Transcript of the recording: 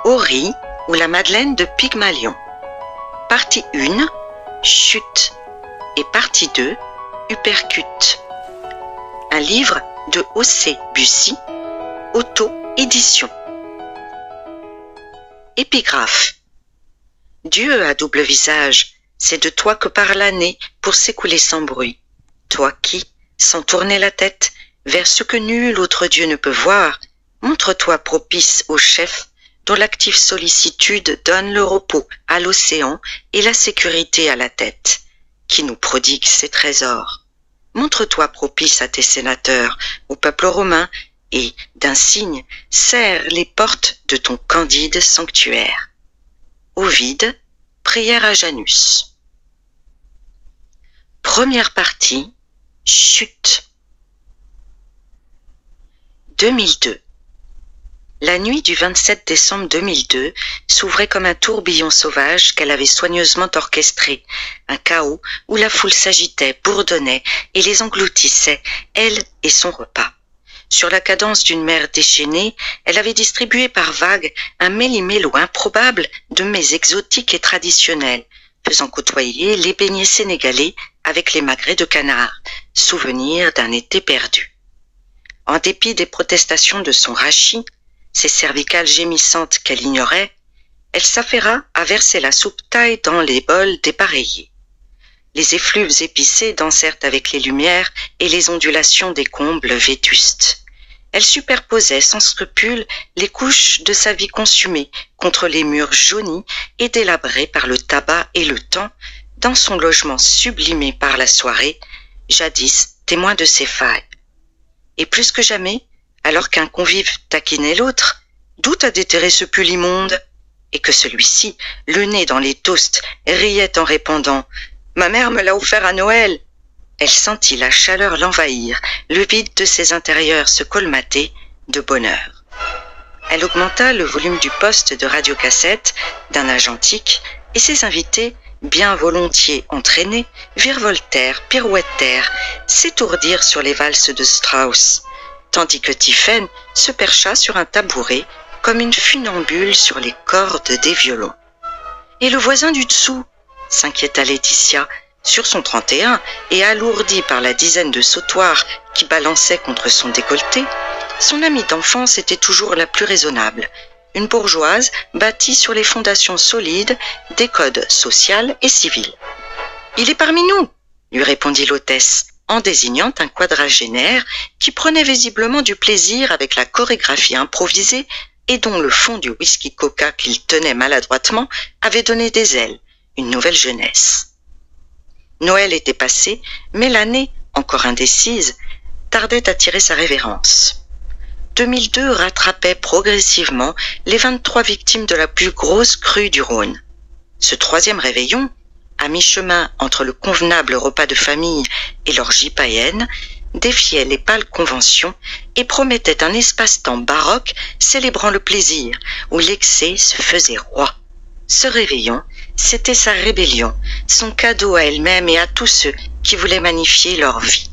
Ori ou la Madeleine de Pygmalion. Partie 1, Chute, et partie 2, Uppercut. Un livre de O.C. Bussy, auto-édition. Épigraphe. Dieu à double visage, c'est de toi que part l'année pour s'écouler sans bruit. Toi qui, sans tourner la tête, vers ce que nul autre Dieu ne peut voir, montre-toi propice au chef dont l'active sollicitude donne le repos à l'océan et la sécurité à la tête, qui nous prodigue ses trésors. Montre-toi propice à tes sénateurs, au peuple romain, et, d'un signe, serre les portes de ton candide sanctuaire. Ovide, prière à Janus. Première partie, Chute. 2002. La nuit du 27 décembre 2002 s'ouvrait comme un tourbillon sauvage qu'elle avait soigneusement orchestré, un chaos où la foule s'agitait, bourdonnait et les engloutissait, elle et son repas. Sur la cadence d'une mer déchaînée, elle avait distribué par vagues un méli-mélo improbable de mets exotiques et traditionnels, faisant côtoyer les beignets sénégalais avec les magrets de canard, souvenir d'un été perdu. En dépit des protestations de son rachis, ses cervicales gémissantes qu'elle ignorait, elle s'affaira à verser la soupe taille dans les bols dépareillés. Les effluves épicés dansèrent avec les lumières et les ondulations des combles vétustes. Elle superposait sans scrupule les couches de sa vie consumée contre les murs jaunis et délabrés par le tabac et le temps, dans son logement sublimé par la soirée, jadis témoin de ses failles. Et plus que jamais, alors qu'un convive taquinait l'autre, d'où a déterré ce pull immonde, et que celui-ci, le nez dans les toasts, riait en répondant « Ma mère me l'a offert à Noël !» Elle sentit la chaleur l'envahir, le vide de ses intérieurs se colmater de bonheur. Elle augmenta le volume du poste de radiocassette d'un âge antique, et ses invités, bien volontiers entraînés, virevoltèrent, pirouettèrent, s'étourdirent sur les valses de Strauss, tandis que Tiphaine se percha sur un tabouret comme une funambule sur les cordes des violons. « Et le voisin du dessous ?» s'inquiéta Laetitia, sur son 31 et alourdi par la dizaine de sautoirs qui balançaient contre son décolleté. Son amie d'enfance était toujours la plus raisonnable, une bourgeoise bâtie sur les fondations solides des codes social et civil. « Il est parmi nous !» lui répondit l'hôtesse, en désignant un quadragénaire qui prenait visiblement du plaisir avec la chorégraphie improvisée et dont le fond du whisky coca qu'il tenait maladroitement avait donné des ailes, une nouvelle jeunesse. Noël était passé, mais l'année, encore indécise, tardait à tirer sa révérence. 2002 rattrapait progressivement les 23 victimes de la plus grosse crue du Rhône. Ce troisième réveillon, à mi-chemin entre le convenable repas de famille et l'orgie païenne, défiait les pâles conventions et promettait un espace-temps baroque célébrant le plaisir, où l'excès se faisait roi. Ce réveillon, c'était sa rébellion, son cadeau à elle-même et à tous ceux qui voulaient magnifier leur vie.